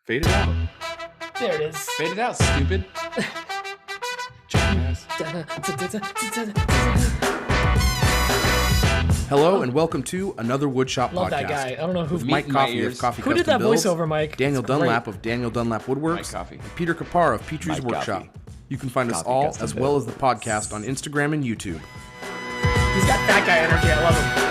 Fade it out. There it is. Fade it out, stupid. Hello and welcome to another Woodshop Love podcast. that guy. I don't know who. With Mike Coffey of Coffee Who did Custom that Builds, voiceover, Mike? Daniel It's Dunlap great. of Daniel Dunlap Woodworks, Mike Coffey. and Peter Kapar of Petrie's Mike Workshop. Coffey. You can find us Coffee all, Custom as well as the podcast, on Instagram and YouTube. He's got that guy energy. I love him.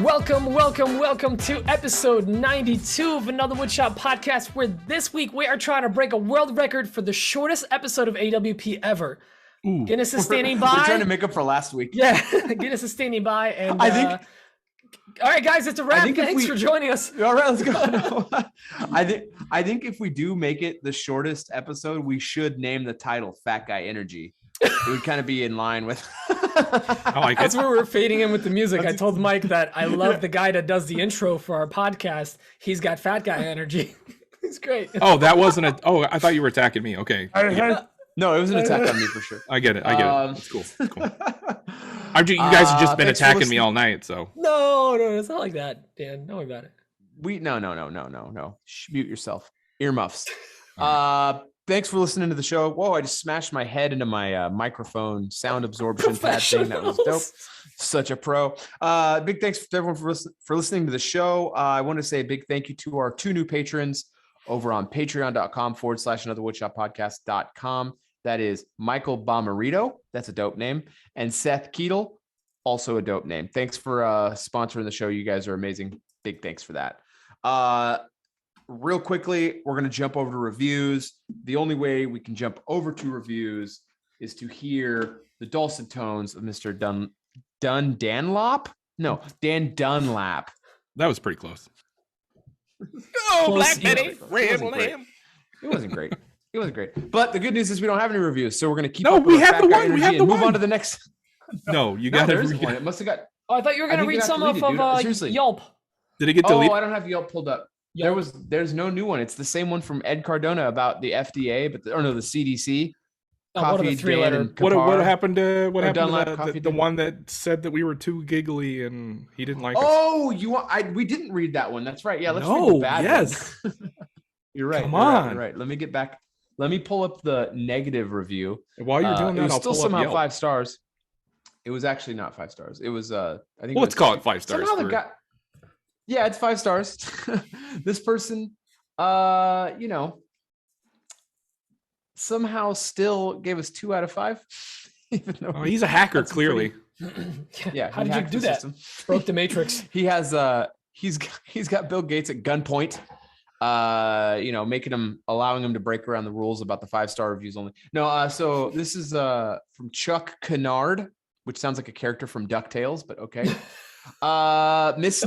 Welcome to episode 92 of another Woodshop podcast, where this week we are trying to break a world record for the shortest episode of AWP ever. Ooh. Guinness is standing by. We're trying to make up for last week. Yeah, Guinness is standing by, and I think. all right, guys, it's a wrap. think if Thanks for joining us. All right, let's go. No. I think if we do make it the shortest episode, we should name the title "Fat Guy Energy." It would kind of be in line with. I like That's it. where we're fading in with the music. I told Mike that I love the guy that does the intro for our podcast. He's got fat guy energy. He's great. Oh, that wasn't a. Oh, I thought you were attacking me. Okay, No, it was an attack on me for sure. I get it. It's cool. It's cool. You guys have just been thanks for attacking me listening. all night, so. No, it's not like that, Dan. Don't worry about it. No. Shh, mute yourself. Earmuffs. Thanks for listening to the show. Whoa, I just smashed my head into my microphone sound absorption pad thing. That was dope. Such a pro. Big thanks to everyone for listening to the show. I want to say a big thank you to our two new patrons over on patreon.com/anotherwoodshoppodcast.com. That is Michael Bomarito. That's a dope name. And Seth Keetle, also a dope name. Thanks for sponsoring the show. You guys are amazing. Big thanks for that. Real quickly, we're going to jump over to reviews. The only way we can jump over to reviews is to hear the dulcet tones of Mr. Dan Dunlap. That was pretty close. Oh, Black Betty. It wasn't great. But the good news is we don't have any reviews, so we're going to keep No, up we with our have fat the guy one. We energy have the and move one. on to the next. No, you No, got there it. isn't one. It must have got. Oh, I thought you were going to think read you have some to read off it, dude. of Seriously. Yelp. Did it get Oh, deleted? I don't have Yelp pulled up. There's no new one. It's the same one from Ed Cardona about the FDA, but the CDC. Oh, what are the Coffee, three-letter? Dan, and What Kapar. happened to Dunlap Coffee the Dan? one that said that we were too giggly and he didn't like us? Oh, we didn't read that one. That's right. Yeah, let's read No, the bad yes. one. You're right. Come you're right, on. you're right. Let me get back. Let me pull up the negative review. While you're doing It that, was I'll still pull somehow up Yelp. 5 stars. It was actually not 5 stars. It was I think. Well, let's call it 5 stars. Somehow the guy. Yeah, it's 5 stars. This person, somehow still gave us 2 out of 5. Even though Oh, he's a hacker, That's clearly. yeah. How he did you hacked do the that? system. Broke the Matrix. He has he's got Bill Gates at gunpoint. Allowing him to break around the rules about the 5-star reviews only. No, so this is from Chuck Kennard, which sounds like a character from DuckTales, but okay. Miss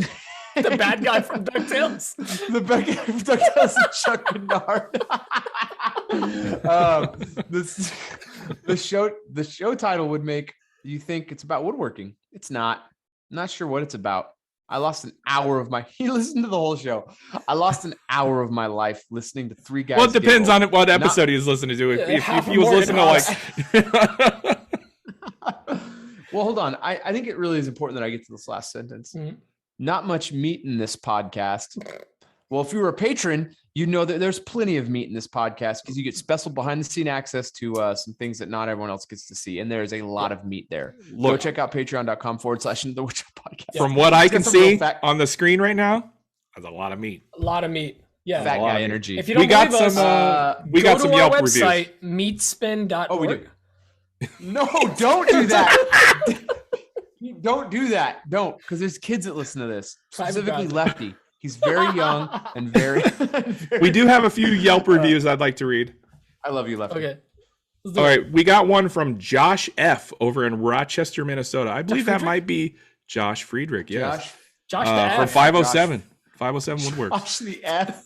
The bad guy from DuckTales. the bad guy from DuckTales is Chuck Kennard. The show title would make you think it's about woodworking. It's not. I'm not sure what it's about. I lost an hour of my. He listened to the whole show. I lost an hour of my life listening to 3 guys. Well, it depends giggle. on what episode he was listening to. If half he was more listening than to like. Well, hold on. I think it really is important that I get to this last sentence. Mhm. Not much meat in this podcast. Well, if you were a patron, you know that there's plenty of meat in this podcast because you get special behind the scene access to some things that not everyone else gets to see. And there's a lot of meat there. Go Look, check out patreon.com/The Woodshop Podcast. from what I It's got can some real see fat- on the screen right now, there's a lot of meat. A lot of meat. Yeah. Fat a lot guy of meat. energy. If you don't We got believe some. us, We go got to some our Yelp website, reviews. meatspin.org. Oh, we do. No, don't do that. Don't do that. Don't, because there's kids that listen to this, specifically 5,000. Lefty. He's very young and very. We do have a few Yelp reviews I'd like to read. I love you, Lefty. Okay. Let's do All it. right, we got one from Josh F. over in Rochester, Minnesota. I believe that Friedrich? might be Josh Friedrich. Yes, Josh, Josh the from F. 507 Woodworks. Josh the F.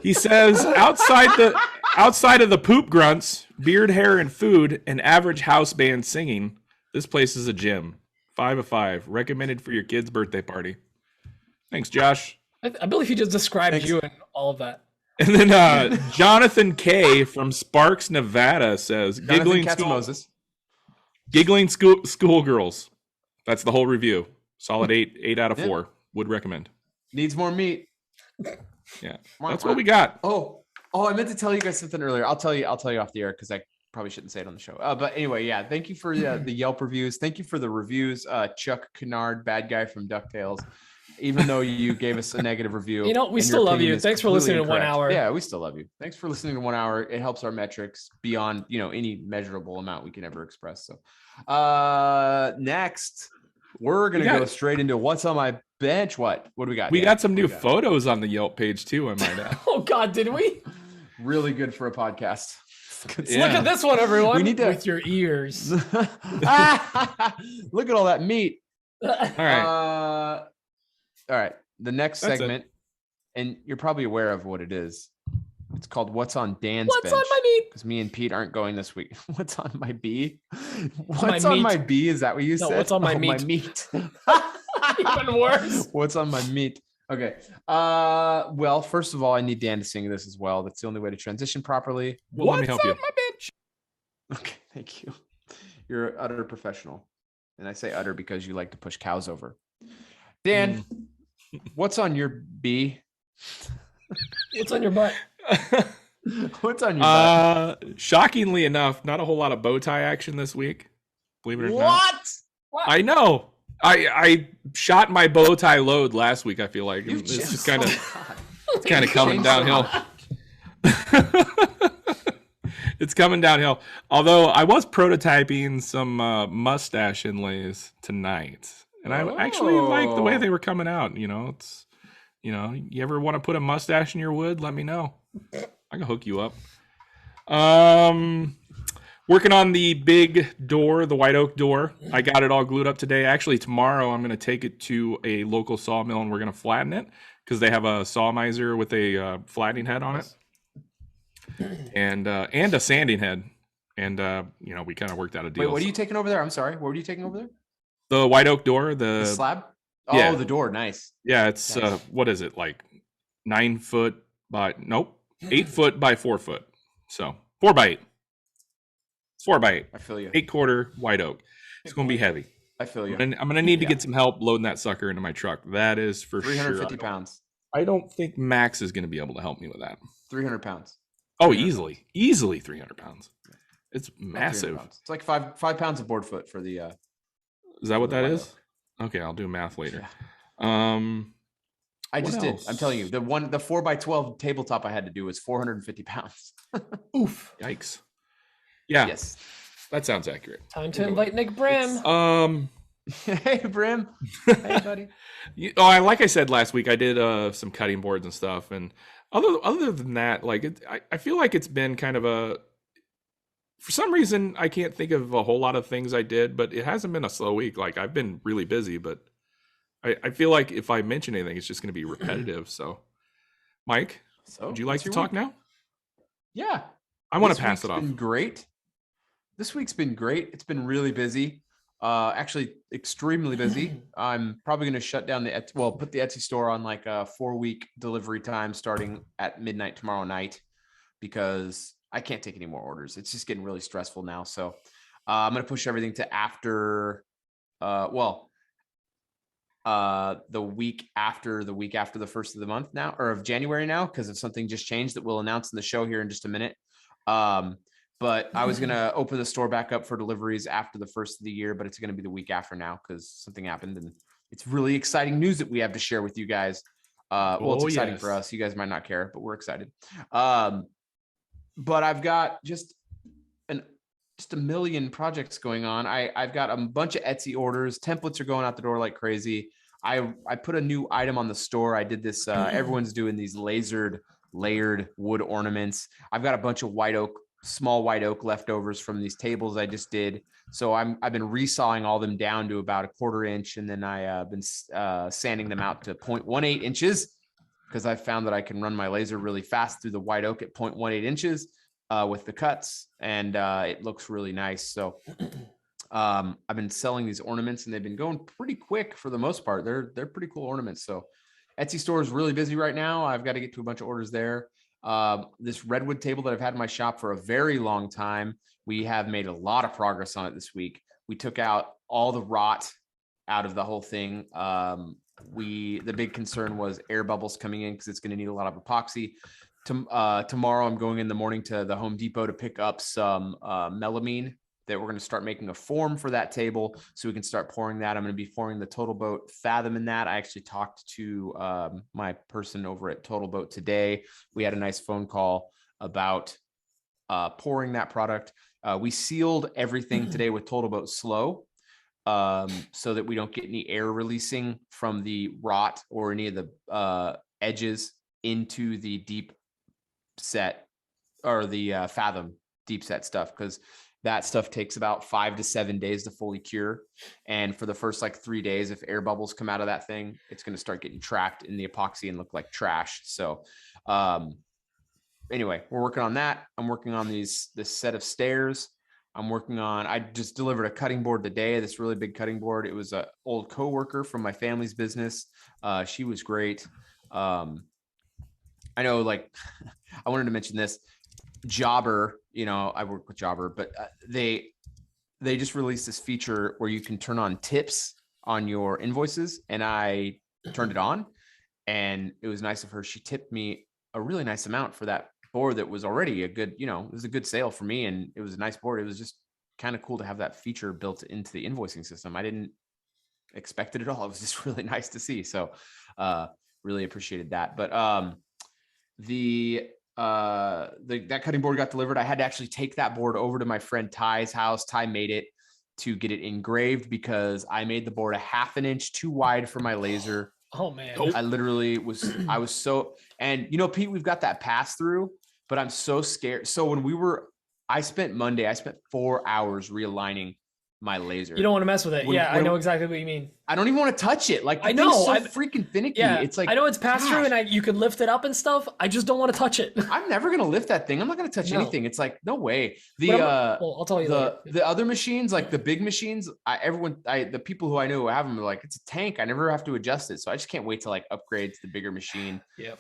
He says outside of the poop grunts, beard hair, and food, and average house band singing, this place is a gym. 5 of 5. Recommended for your kid's birthday party. Thanks, Josh. I believe he just described Thanks. you and all of that. And then Jonathan K. from Sparks, Nevada says, Jonathan Katzmoses. giggling schoolgirls. That's the whole review. Solid 8 out of Yeah. 4. Would recommend. Needs more meat. Yeah, that's what we got. Oh, I meant to tell you guys something earlier. I'll tell you off the air because I probably shouldn't say it on the show. But anyway, yeah. Thank you for the Yelp reviews. Thank you for the reviews, Chuck Kennard, bad guy from DuckTales. Even though you gave us a negative review, You know, we still love you. Thanks for listening to 1 hour. Yeah, we still love you. Thanks for listening to 1 hour. It helps our metrics beyond any measurable amount we can ever express. So, next we're gonna go straight into what's on my bench. What do we got? We got some new photos on the Yelp page too. I might add. Oh God, did we? Really good for a podcast. Look at this one, everyone. We need to... with your ears. Look at all that meat. All right. The next segment, and you're probably aware of what it is. It's called What's on Dan's Bench. What's on my meat? Because me and Pete aren't going this week. What's on my bee? What's on my bee? Is that what you said? What's on my meat? My meat. Even worse. What's on my meat? Okay. Well, first of all, I need Dan to sing this as well. That's the only way to transition properly. Well, let me help you. My bench? Okay, thank you. You're an utter professional. And I say utter because you like to push cows over. Dan, what's on your bee? What's on your butt? What's on your butt? Shockingly enough, not a whole lot of bow tie action this week. Believe it or not. What? I know. I shot my bow tie load last week. I feel like it's just kind of coming downhill. It's coming downhill. Although I was prototyping some mustache inlays tonight, and I actually like the way they were coming out. You ever want to put a mustache in your wood? Let me know. I can hook you up. Working on the big door, the white oak door. I got it all glued up today. Actually, tomorrow I'm going to take it to a local sawmill and we're going to flatten it because they have a saw miser with a flattening head on it, and a sanding head. And we kind of worked out a deal. Wait, what are you taking over there? I'm sorry. What were you taking over there? The white oak door. The slab. Oh, yeah. The door. Nice. Yeah, it's nice. What is it, like 9 foot by 8 foot by 4 foot. So 4 by 8. 4 by 8. I feel you. 8-quarter white oak. It's going to be heavy. I feel you. And I'm going to need to get some help loading that sucker into my truck. That is for 350 pounds. I don't think Max is going to be able to help me with that. 300 pounds. Oh, easily 300 pounds. It's massive. It's like five pounds of board foot for the. Is that what that is? Okay, I'll do math later. Yeah. I just did. I'm telling you, the 4x12 tabletop I had to do was 450 pounds. Oof! Yikes! Yeah. Yes. That sounds accurate. Time to invite Nick Brim. Hey Brim. Hey buddy. Like I said last week, I did some cutting boards and stuff, and other than that, I feel like it's been kind of for some reason I can't think of a whole lot of things I did, but it hasn't been a slow week. Like I've been really busy, but I feel like if I mention anything, it's just going to be repetitive. So, Mike, would you like to talk now? Yeah. I want to pass it off. Been great. This week's been great. It's been really busy. Actually, extremely busy. I'm probably going to shut down put the Etsy store on like a 4-week delivery time starting at midnight tomorrow night because I can't take any more orders. It's just getting really stressful now. So I'm going to push everything to after, the week after the first of the month now, or of January now, because of something just changed that we'll announce in the show here in just a minute. But I was going to open the store back up for deliveries after the first of the year, but it's going to be the week after now because something happened and it's really exciting news that we have to share with you guys. It's exciting for us. You guys might not care, but we're excited. But I've got just a million projects going on. I've got a bunch of Etsy orders. Templates are going out the door like crazy. I put a new item on the store. I did this. Everyone's doing these layered wood ornaments. I've got a bunch of small white oak leftovers from these tables I just did. So I've been resawing all them down to about 1/4 inch. And then I've been sanding them out to 0.18 inches because I found that I can run my laser really fast through the white oak at 0.18 inches with the cuts. And it looks really nice. So I've been selling these ornaments and they've been going pretty quick for the most part. They're pretty cool ornaments. So Etsy store is really busy right now. I've got to get to a bunch of orders there. This redwood table that I've had in my shop for a very long time, we have made a lot of progress on it this week. We took out all the rot out of the whole thing. The big concern was air bubbles coming in because it's going to need a lot of epoxy. Tomorrow, I'm going in the morning to the Home Depot to pick up some melamine that we're going to start making a form for that table so we can start pouring that. I'm going to be pouring the Total Boat Fathom in that. I actually talked to my person over at Total Boat today. We had a nice phone call about pouring that product. We sealed everything today with Total Boat Slow so that we don't get any air releasing from the rot or any of the edges into the deep set or the Fathom deep set stuff, because that stuff takes about 5 to 7 days to fully cure. And for the first like 3 days, if air bubbles come out of that thing, it's going to start getting trapped in the epoxy and look like trash. So anyway, we're working on that. I'm working on this set of stairs. I just delivered a cutting board today, this really big cutting board. It was an old coworker from my family's business. She was great. I know, like, I wanted to mention this. Jobber, I work with Jobber, but they just released this feature where you can turn on tips on your invoices, and I turned it on, and it was nice of her. She tipped me a really nice amount for that board that was already a good, it was a good sale for me, and it was a nice board. It was just kind of cool to have that feature built into the invoicing system. I didn't expect it at all. It was just really nice to see. So really appreciated that. But that cutting board got delivered. I had to actually take that board over to my friend Ty's house. Ty made it to get it engraved because I made the board a 1/2 inch too wide for my laser. Oh man. I literally I was so, and Pete, we've got that pass through, but I'm so scared. So I spent 4 hours realigning my laser. You don't want to mess with it. I know exactly what you mean. I don't even want to touch it. Like, I know, it's so freaking finicky. Yeah, it's like, I know it's pass through and you could lift it up and stuff. I just don't want to touch it. I'm never going to lift that thing. I'm not going to touch anything. It's like, no way. I'll tell you later. The other machines, like the big machines, the people who I know who have them are like, it's a tank. I never have to adjust it. So I just can't wait to like upgrade to the bigger machine. Yeah.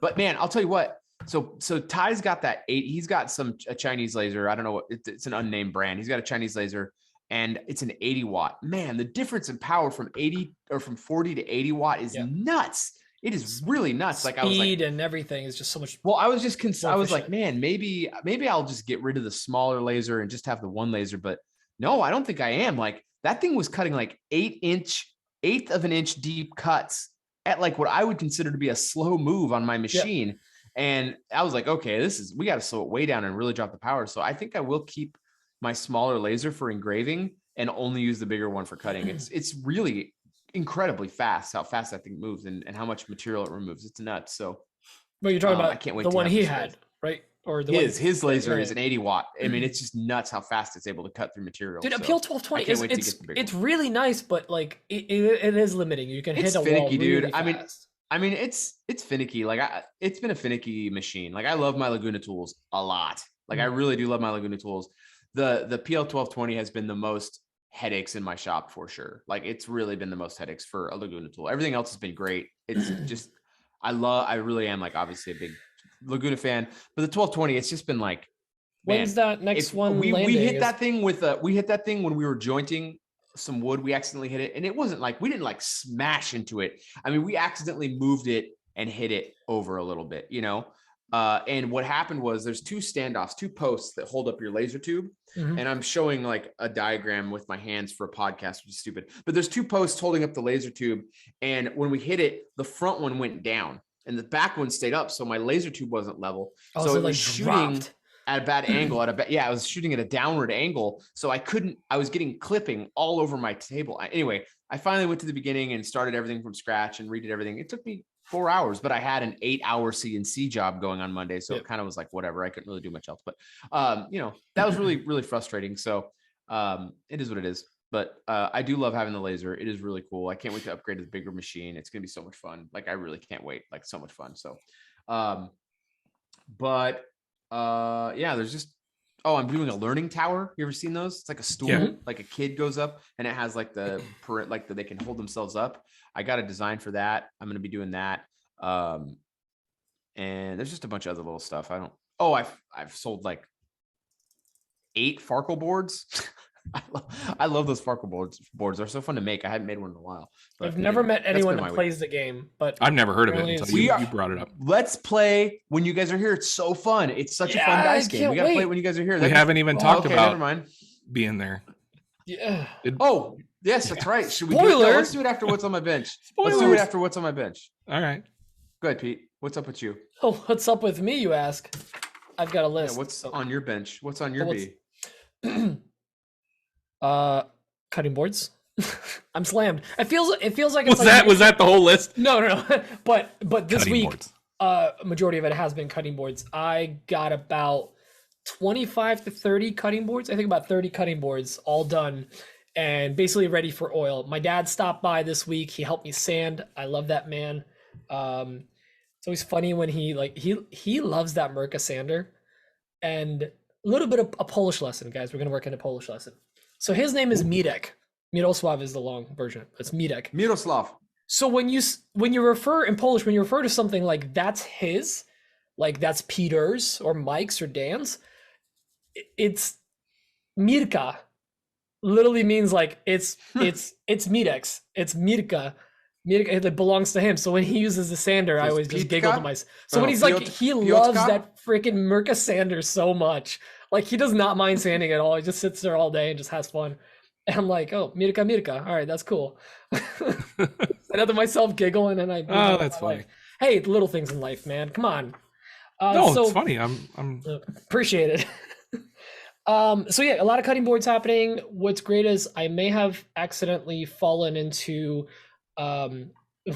But man, I'll tell you what. So Ty's got that he's got a Chinese laser. I don't know what it's an unnamed brand. He's got a Chinese laser, and it's an 80 watt. Man, the difference in power from 40 to 80 watt is nuts. It is really nuts. Like, I was like, and everything is just so much. Well, I was just I was like, man, maybe I'll just get rid of the smaller laser and just have the one laser. But no, I don't think I am. Like, that thing was cutting like 1/8 of an inch deep cuts at like what I would consider to be a slow move on my machine. Yep. And I was like, okay, we got to slow it way down and really drop the power. So I think I will keep my smaller laser for engraving and only use the bigger one for cutting. It's really incredibly fast how fast that thing moves and how much material it removes. It's nuts. So, but you're talking about I can't wait the to one he had, right? Or his laser is an 80 watt. I mean, it's just nuts how fast it's able to cut through material. Dude, Appeal 1220 it's really nice, but like it is limiting. You can hit a finicky, wall really dude. fast. I mean, it's finicky. Like, it's been a finicky machine. Like, I love my Laguna tools a lot. Like, I really do love my Laguna tools. The PL 1220 has been the most headaches in my shop for sure. Like, it's really been the most headaches for a Laguna tool. Everything else has been great. It's just, I really am, like, obviously a big Laguna fan, but the 1220, it's just been like, when's that next one? We hit that thing when we were jointing some wood. We accidentally hit it, and it wasn't like, we didn't like smash into it. I mean, we accidentally moved it and hit it over a little bit, and what happened was there's two posts that hold up your laser tube. Mm-hmm. And I'm showing like a diagram with my hands for a podcast, which is stupid, but there's two posts holding up the laser tube. And when we hit it, the front one went down and the back one stayed up. So my laser tube wasn't level. So it was shooting at a bad angle I was shooting at a downward angle. So I was getting clipping all over my table. Anyway, I finally went to the beginning and started everything from scratch and redid everything. It took me 4 hours, but I had an 8-hour CNC job going on Monday. So it kind of was like, whatever, I couldn't really do much else, but that was really, really frustrating. So it is what it is, but I do love having the laser. It is really cool. I can't wait to upgrade to the bigger machine. It's going to be so much fun. Like, I really can't wait. Like, so much fun. So, there's just, I'm doing a learning tower. You ever seen those? It's like a stool, like a kid goes up and it has like they can hold themselves up. I got a design for that. I'm going to be doing that. And there's just a bunch of other little stuff. I've sold like 8 Farkle boards. I love those sparkle boards. They're so fun to make. I hadn't made one in a while. But I've never met that's anyone been that my plays the game, but I've never heard of it Apparently until it's- you brought it up. Let's play when you guys are here. It's so fun. It's such a Yeah, fun I dice game. can't We gotta play wait. it when you guys are here. We That'd be- haven't even talked okay, about never mind. being there. yeah. Oh, yes, that's right. Should we do it? Spoiler. No, let's do it after what's on my bench. Let's do it Spoilers. after what's on my bench. All right. Go ahead, Pete. What's up with you? Oh, what's up with me, you ask? I've got a Yeah, list. what's on your bench? What's on your what's- B? Cutting boards. I'm slammed. It feels like it's Was that the whole list? No. but this Cutting week, boards. majority of it has been cutting boards. I got about 25 to 30 cutting boards. I think about 30 cutting boards all done and basically ready for oil. My dad stopped by this week. He helped me sand. I love that man. It's always funny when he loves that MIRKA sander. And a little bit of a Polish lesson, guys. We're gonna work in a Polish lesson. So his name is Mirek. Mirosław is the long version. It's Mirek. Miroslav. So when you refer in Polish, when you refer to something like that's his, like that's Peter's or Mike's or Dan's, it's Mirka. Literally means like it's Mirek's. It's Mirka. Mirka, it belongs to him. So when he uses the sander, So I it's always just Pitka? giggle to myself. So Oh, when he's like, Piotr- he loves Piotrka? that freaking MIRKA sander so much. Like he does not mind sanding at all. He just sits there all day and just has fun. And I'm like, oh, Mirka. All right, that's cool. I had to myself giggling and I. Oh, that's funny. Hey, the little things in life, man. Come on. No, so, it's funny. I'm Appreciate it. So yeah, a lot of cutting boards happening. What's great is I may have accidentally fallen into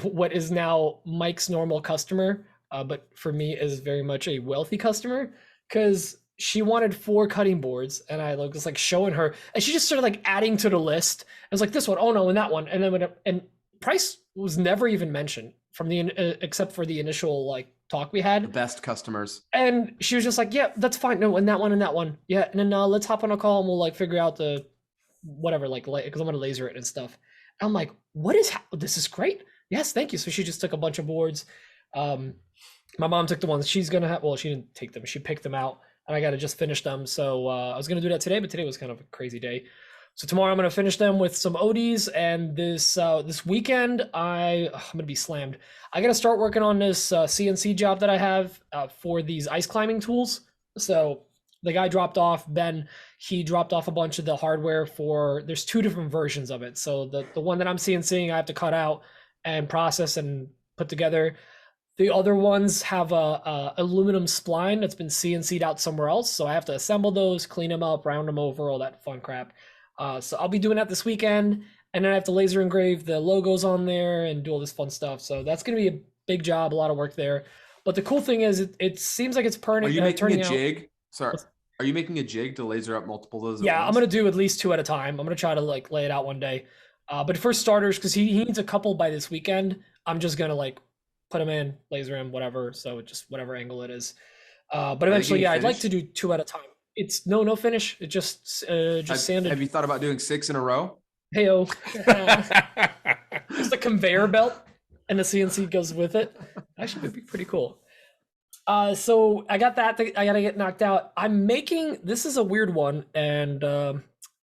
what is now Mike's normal customer, but for me is very much a wealthy customer because she wanted 4 cutting boards and I was like showing her and she just started like adding to the list. I was like, this one, oh no, and that one. And then and price was never even mentioned from the except for the initial like talk we The had. best customers. And she was just like, yeah, that's fine. No, and that one and that one. Yeah. And then let's hop on a call and we'll like figure out the whatever, like, because I'm going to laser it and stuff. And I'm like, this is great. Yes, thank you. So she just took a bunch of boards. My mom took the ones she's going to have. Well, she didn't take them. She picked them out and I got to just finish them. So I was going to do that today, but today was kind of a crazy day. So tomorrow I'm going to finish them with some ODs, and this weekend I'm going to be slammed. I got to start working on this CNC job that I have for these ice climbing tools. So the guy dropped off, Ben, he dropped off a bunch of the hardware there's 2 different versions of it. So the one that I'm CNCing, I have to cut out and process and put together. The other ones have a aluminum spline that's been CNC'd out somewhere else. So I have to assemble those, clean them up, round them over, all that fun crap. So I'll be doing that this weekend, and then I have to laser engrave the logos on there and do all this fun stuff. So that's going to be a big job, a lot of work there. But the cool thing is it seems like it's Are you making turning a out. jig? Sorry. Are you making a jig to laser up multiple of those? at Yeah, I'm once? going to do at least 2 at a time. I'm going to try to like lay it out one day. But for starters, because he needs a couple by this weekend, I'm just going to like put them in, laser him, whatever. So just whatever angle it is. But eventually, yeah, I'd like to do 2 at a time. It's no finish. It just sanded. Have you thought about doing 6 in a row? Heyo. Just a conveyor belt and the CNC goes with it. Actually, would be pretty cool. So I got that. I gotta get knocked out. This is a weird one, and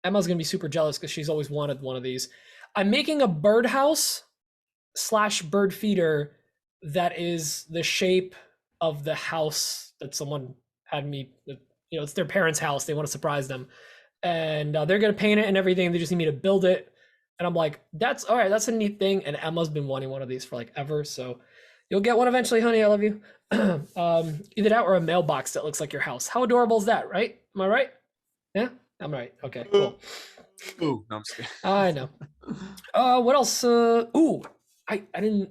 Emma's gonna be super jealous because she's always wanted one of these. I'm making a birdhouse / bird feeder that is the shape of the house that someone had me. It's their parents' house. They want to surprise them. And they're going to paint it and everything. They just need me to build it. And I'm like, that's all right. That's a neat thing. And Emma's been wanting one of these for like ever. So you'll get one eventually, honey. I love you. Either that or a mailbox that looks like your house. How adorable is that, right? Am I right? Yeah, I'm right. Okay, cool. Ooh, no, I'm just kidding. I know. What else? I didn't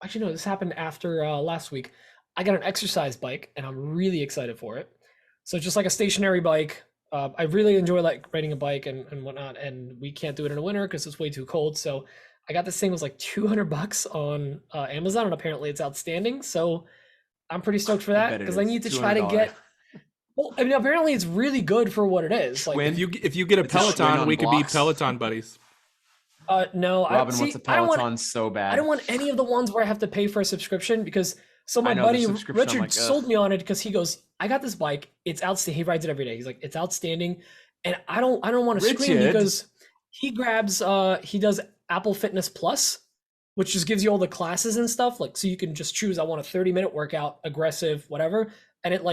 actually know this happened after last week. I got an exercise bike and I'm really excited for it. So just like a stationary bike. I really enjoy like riding a bike and whatnot, and we can't do it in the winter because it's way too cold. So I got this thing, it was like $200 on Amazon, and apparently it's outstanding. So I'm pretty stoked for I that bet it because I is. need to try to $200. get. Well, I mean, apparently it's really good for what it is. Like, Swim. if you get a It's a swing Peloton, on we could blocks. be Peloton buddies. no, Robin I wants a I don't want. Peloton so bad. I don't want any of the ones where I have to pay for a subscription because my I know, the buddy subscription, I'm Richard like, ugh. sold me on it because he goes, I got this bike. It's outstanding. He rides it every day. He's like, it's outstanding. and I don't want to scream Richard. because he grabs he does Apple Fitness Plus, which just gives you all the classes and stuff. Like, so you can just choose, I want a 30-minute workout, aggressive, whatever. And it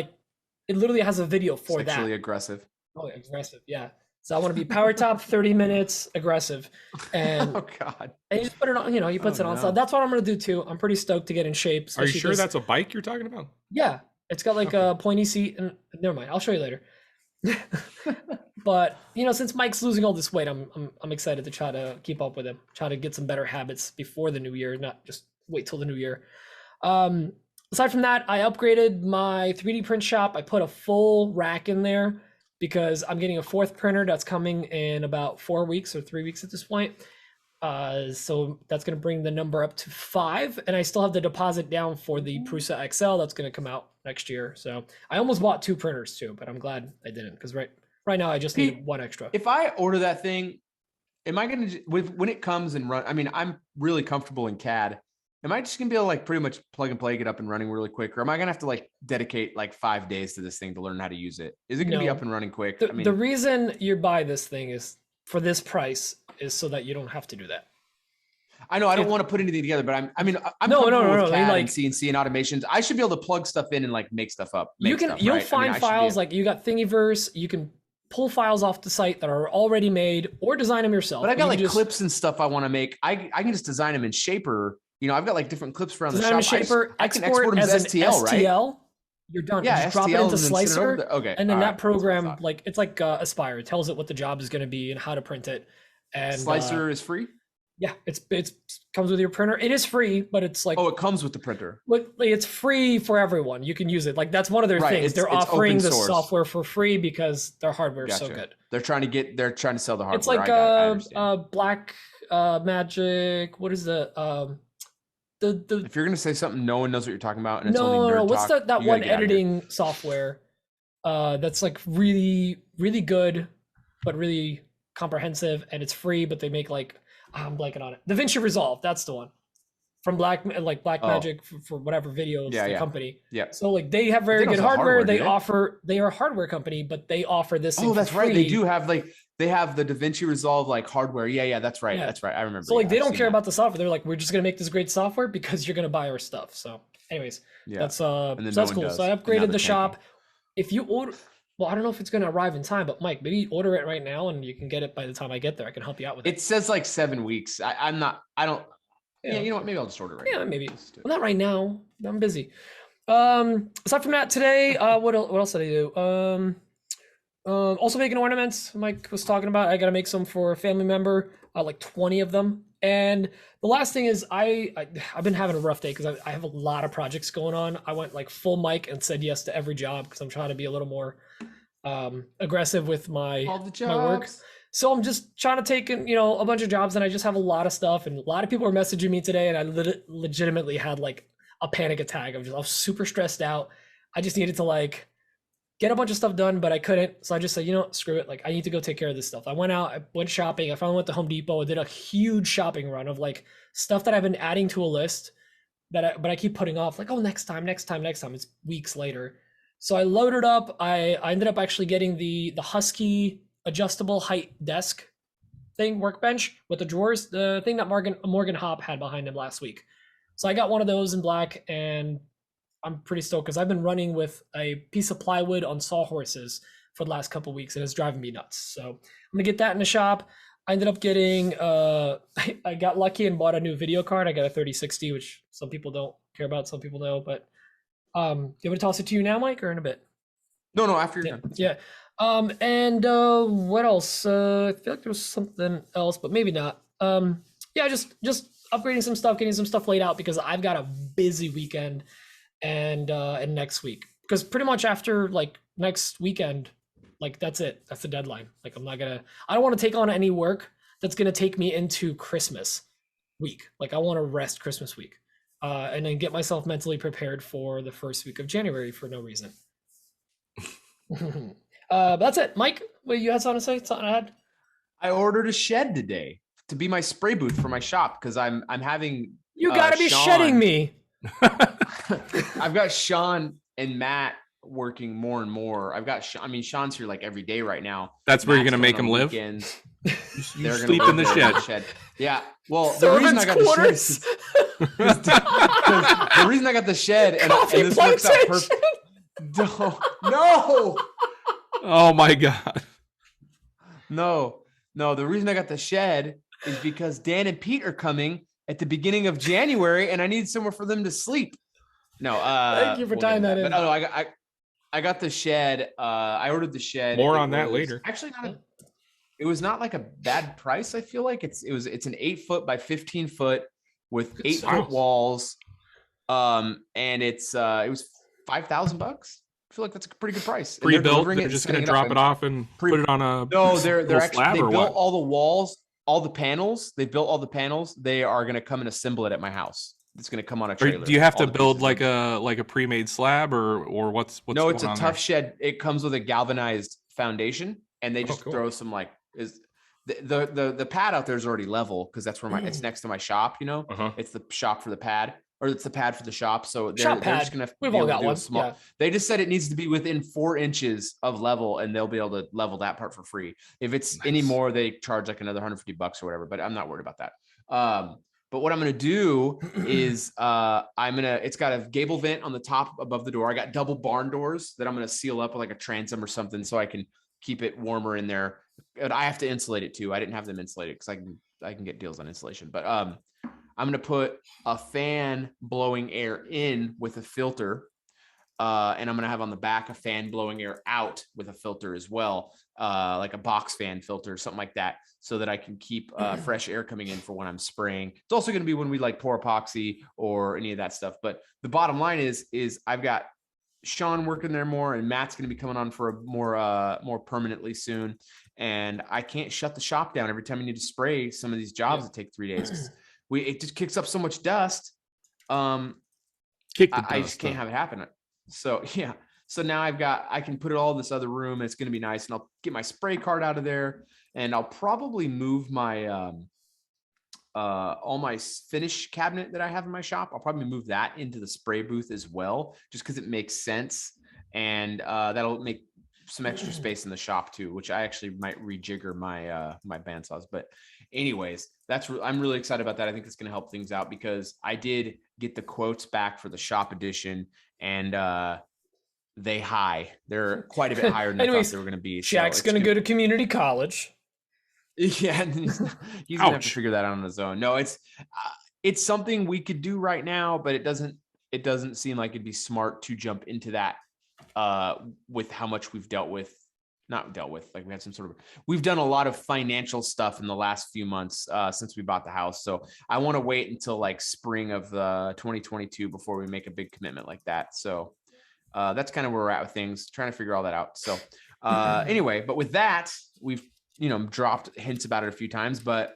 literally has a video for Sexually that. aggressive. Oh, aggressive. Yeah. So I want to be power top, 30 minutes, aggressive. And, Oh God. and you just put it on, he puts it on. So that's what I'm going to do too. I'm pretty stoked to get in shape. Are you sure that's a bike you're talking about? Yeah. It's got like a pointy seat and never mind. I'll show you later. But since Mike's losing all this weight, I'm excited to try to keep up with him, try to get some better habits before the new year, not just wait till the new year. Aside from that, I upgraded my 3D print shop. I put a full rack in there because I'm getting a 4th printer that's coming in about 4 weeks or 3 weeks at this point. So that's going to bring the number up to 5, and I still have the deposit down for the Prusa XL that's going to come out next year. So I almost bought 2 printers too, but I'm glad I didn't because right now I just need 1 extra. If I order that thing, am I going to, when it comes and run, I mean, I'm really comfortable in CAD. Am I just going to be able to pretty much plug and play, get up and running really quick? Or am I going to have to dedicate 5 days to this thing to learn how to use it? Is it going to be up and running quick? The reason you buy this thing is for this price is so that you don't have to do that. I know I don't want to put anything together, but I'm no, with CAD and CNC and automations. I should be able to plug stuff in and make stuff up. You'll find files you got Thingiverse. You can pull files off the site that are already made or design them yourself. But I got clips and stuff I want to make. I can just design them in Shaper. I've got different clips around the shop. Shaper, I can export them as STL, right? You're done. Yeah, just drop it into Slicer. Okay. And then that program, it's like Aspire. It tells it what the job is going to be and how to print it. And Slicer is free? Yeah, it's comes with your printer. It is free, but it's it comes with the printer. It's free for everyone. You can use it. That's one of their things. They're offering the software for free because their hardware is so good. They're trying to sell the hardware. It's like Black Magic. What is the if you're gonna say something, no one knows what you're talking about. And no. What's that one editing software? That's really, really good, but really comprehensive, and it's free. But they make I'm blanking on it. DaVinci Resolve, that's the one. From Black Magic for whatever videos, the company. Yeah. So they have very good hardware. They are a hardware company, but they offer this. Oh, that's right. They do have they have the DaVinci Resolve hardware. Yeah, that's right. Yeah. That's right. I remember. So they don't care about the software. They're we're just gonna make this great software because you're gonna buy our stuff. So, anyways, that's so that's cool. So I upgraded the shop. If you order. Well, I don't know if it's going to arrive in time, but Mike, maybe order it right now and you can get it by the time I get there. I can help you out with it. It says 7 weeks. I don't. Yeah, you know what? Maybe I'll just order it right now. Yeah, maybe. Well, not right now. I'm busy. Aside from that, today, what else did I do? Also making ornaments. Mike was talking about. I got to make some for a family member, 20 of them. And the last thing is I've been having a rough day because I have a lot of projects going on. I went like full mic and said yes to every job because I'm trying to be a little more aggressive with my work. So I'm just trying to take in, a bunch of jobs, and I just have a lot of stuff, and a lot of people are messaging me today, and I legitimately had a panic attack. I was super stressed out. I just needed to get a bunch of stuff done, but I couldn't. So I just said, screw it. I need to go take care of this stuff. I went shopping. I finally went to Home Depot. I did a huge shopping run of stuff that I've been adding to a list but I keep putting off next time. It's weeks later. So I loaded up. I ended up actually getting the Husky adjustable height desk thing, workbench with the drawers, the thing that Morgan Hopp had behind him last week. So I got one of those in black, and I'm pretty stoked because I've been running with a piece of plywood on sawhorses for the last couple of weeks, and it's driving me nuts. So I'm gonna get that in the shop. I ended up getting I got lucky and bought a new video card. I got a 3060, which some people don't care about, some people know, but do you want me to toss it to you now, Mike, or in a bit? No, after you're done. Yeah. And what else? I feel like there was something else, but maybe not. Yeah, just upgrading some stuff, getting some stuff laid out because I've got a busy weekend and next week. Because pretty much after next weekend, that's it. That's the deadline. I don't want to take on any work that's gonna take me into Christmas week. I want to rest Christmas week. And then get myself mentally prepared for the first week of January for no reason. That's it. Mike, wait, you had something to say? Something to add? I ordered a shed today to be my spray booth for my shop because I'm having. You gotta be shedding me. I've got Sean and Matt working more and more. I've got, I mean, Sean's here like every day right now. That's where you're Matt's gonna make on him live. weekends. You They're gonna sleep live in the there shed. Yeah. Well, the reason I got the shed and this works out perfect. No. Oh my God. No. The reason I got the shed is because Dan and Pete are coming at the beginning of January, and I need somewhere for them to sleep. No. Thank you for tying that in. But no, I got the shed. I ordered the shed. More on that later. Actually, it was not like a bad price. I feel like it's an 8 foot by 15 foot with 8 foot walls. And it was $5,000. I feel like that's a pretty good price. Pre-built. They're just going to drop it off and put it on a they're actually, they built what? all the walls, all the panels. They built all the panels. They are going to come and assemble it at my house. It's going to come on a trailer. Do you have to build like a pre-made slab or what's no? It's going a on tough there? shed. It comes with a galvanized foundation, and they just cool. throw some like the pad out there is already level because that's where it's next to my shop. You know, it's the shop for the pad. Or it's the pad for the shop. So they're just gonna. We've all got one. Yeah. They just said it needs to be within 4 inches of level, and they'll be able to level that part for free. If it's any more, they charge like another $150 or whatever. But I'm not worried about that. But what I'm gonna do is it's got a gable vent on the top above the door. I got double barn doors that I'm gonna seal up with like a transom or something so I can keep it warmer in there. And I have to insulate it too. I didn't have them insulated because I can get deals on insulation. But I'm going to put a fan blowing air in with a filter. And I'm going to have on the back a fan blowing air out with a filter as well. Like a box fan filter, something like that, so that I can keep fresh air coming in for when I'm spraying. It's also going to be when we like pour epoxy or any of that stuff. But the bottom line is I've got Sean working there more, and Matt's going to be coming on for a more permanently soon. And I can't shut the shop down every time I need to spray some of these jobs that take 3 days. It just kicks up so much dust. I just can't have it happen. So yeah. So now I can put it all in this other room, and it's going to be nice. And I'll get my spray cart out of there, and I'll probably move my all my finish cabinet that I have in my shop. I'll probably move that into the spray booth as well, just because it makes sense, and that'll make some extra space in the shop too, which I actually might rejigger my my bandsaws. But anyways, I'm really excited about that. I think it's going to help things out because I did get the quotes back for the shop edition, and they're quite a bit higher than I thought they were going to be. Shaq's going to go to community college. Yeah, and he's going to have to figure that out on his own. No, it's something we could do right now, but it doesn't seem like it'd be smart to jump into that with how much we've like we have we've done a lot of financial stuff in the last few months since we bought the house. So I want to wait until like spring of 2022 before we make a big commitment like that. So that's kind of where we're at with things, trying to figure all that out. So anyway, but with that, we've dropped hints about it a few times, but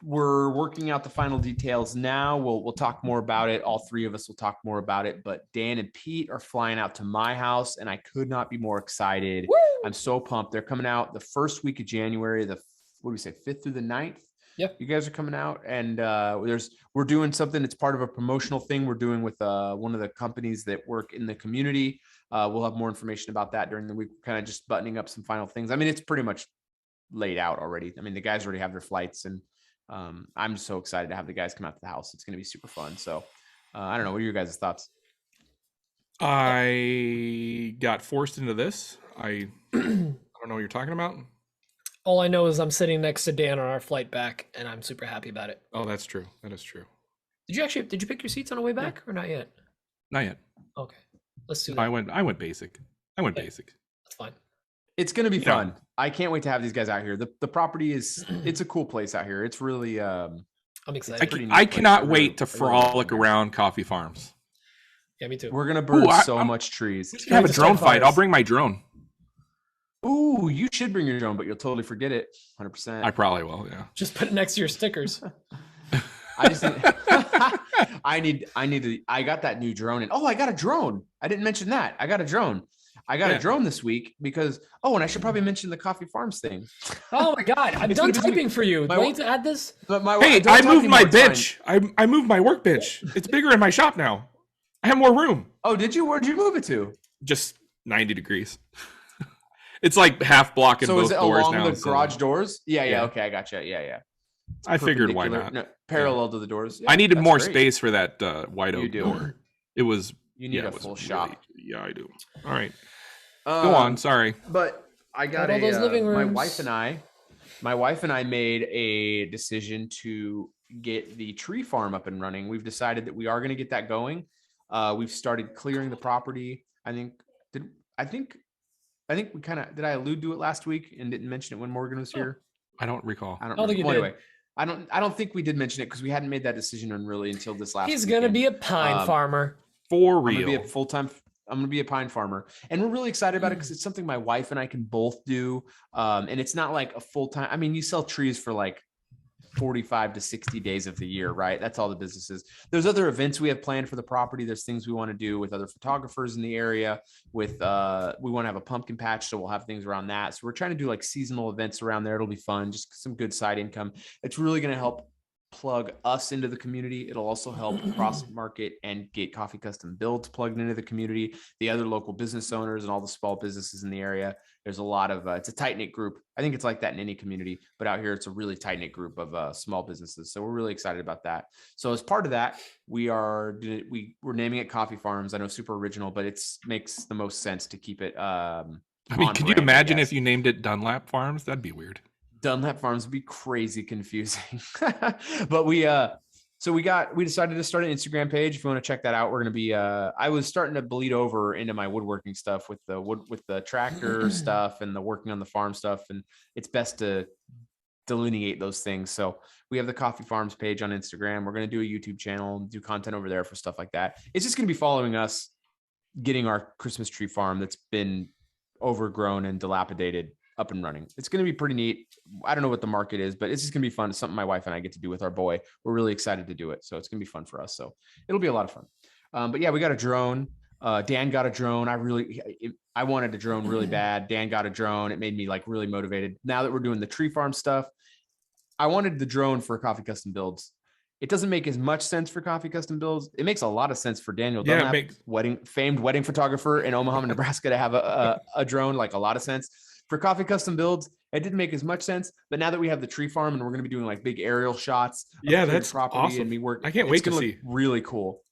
we're working out the final details now. We'll talk more about it. All three of us will talk more about it, but Dan and Pete are flying out to my house, and I could not be more excited. Woo! I'm so pumped. They're coming out the first week of January, what do we say, 5th through the 9th? Yep. You guys are coming out, and we're doing something. It's part of a promotional thing we're doing with one of the companies that work in the community. We'll have more information about that during the week. We're kind of just buttoning up some final things. I mean, it's pretty much laid out already. I mean, the guys already have their flights, and I'm so excited to have the guys come out to the house. It's going to be super fun. So I don't know. What are your guys' thoughts? I got forced into this. I don't know what you're talking about. All I know is I'm sitting next to Dan on our flight back, and I'm super happy about it. Oh, that's true. That is true. Did you pick your seats on the way back or not yet? Not yet. Okay. Let's do that. I went basic. Basic. That's fine. It's going to be fun. I can't wait to have these guys out here. The property it's a cool place out here. It's really, I'm excited. I cannot wait to frolic around Coffee Farms. Yeah, me too. We're going to burn so much trees. We have a drone fight. I'll bring my drone. Ooh, you should bring your drone, but you'll totally forget it. 100%. I probably will. Yeah. Just put it next to your stickers. I got that new drone, and I got a drone. I didn't mention that. I got a drone. A drone this week because, and I should probably mention the Coffee Farms thing. Oh my God. I'm done typing for you. Do I need to add this? I moved my bench. I moved my workbench. It's bigger in my shop now. I have more room. Oh, did you? Where'd you move it to? just 90 degrees. It's like half blocking So both is it doors along now. the garage doors? Yeah. Yeah. Okay, I gotcha. Yeah. It's I figured why perpendicular- not. no, parallel to the doors. I needed that's more great. space for that white You oak do. door. It was. You need yeah, a it was full really- shop. Yeah, I do. All right. Go on. Sorry. But I got all those living my rooms. wife and I made a decision to get the tree farm up and running. We've decided that we are going to get that going. We've started clearing the property. I think we kind of, did I allude to it last week and didn't mention it when Morgan was here? I don't recall. I don't think you well, did. anyway, I don't think we did mention it because we hadn't made that decision on really until this last He's gonna weekend. be a pine farmer. For I'm real. gonna be a full-time. I'm gonna be a pine farmer, and we're really excited about it because it's something my wife and I can both do. And it's not like a full-time. I mean, you sell trees for like 45 to 60 days of the year, right? That's all the business is. There's other events we have planned for the property. There's things we want to do with other photographers in the area. With we want to have a pumpkin patch, so we'll have things around that. So we're trying to do like seasonal events around there. It'll be fun, just some good side income. It's really going to help plug us into the community. It'll also help cross market and get Coffee Custom Builds plugged into the community, the other local business owners and all the small businesses in the area. There's a lot of it's a tight knit group. I think it's like that in any community, but out here it's a really tight knit group of small businesses. So we're really excited about that. So as part of that, we're naming it Coffee Farms. I know, super original, but it makes the most sense to keep it. I mean, could you imagine if you named it Dunlap Farms? That'd be weird. Dunlap Farms would be crazy confusing. But we decided to start an Instagram page. If you want to check that out, we're going to be I was starting to bleed over into my woodworking stuff with the tractor stuff and the working on the farm stuff, and it's best to delineate those things. So we have the Coffee Farms page on Instagram. We're going to do a YouTube channel, do content over there for stuff like that. It's just going to be following us getting our Christmas tree farm that's been overgrown and dilapidated up and running. It's going to be pretty neat. I don't know what the market is, but it's just going to be fun. It's something my wife and I get to do with our boy. We're really excited to do it. So it's going to be fun for us. So it'll be a lot of fun. But yeah, we got a drone. Dan got a drone. I wanted a drone really bad. Dan got a drone. It made me like really motivated. Now that we're doing the tree farm stuff, I wanted the drone for Coffee Custom Builds. It doesn't make as much sense for Coffee Custom Builds. It makes a lot of sense for Daniel Dunlap, famed wedding photographer in Omaha, Nebraska, to have a drone. Like, a lot of sense. For Coffee Custom Builds, it didn't make as much sense. But now that we have the tree farm and we're going to be doing like big aerial shots, yeah, that's awesome. And I can't wait to see. Really cool.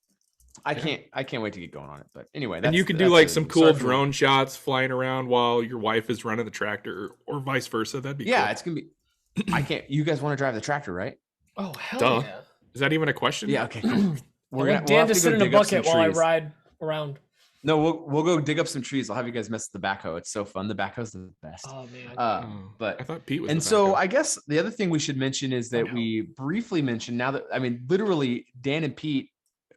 I can't wait to get going on it. But anyway, and you can do like some cool drone shots flying around while your wife is running the tractor, or vice versa. That'd be cool. It's gonna be. I can't. You guys want to drive the tractor, right? Oh, hell yeah! Is that even a question? Yeah. Okay. Cool. We'll Dan to sit in a bucket while I ride around. No, we'll go dig up some trees. I'll have you guys mess with the backhoe. It's so fun. The backhoe's the best. Oh man. But I thought Pete was. And so I guess the other thing we should mention is that we briefly mentioned, now that, I mean, literally Dan and Pete,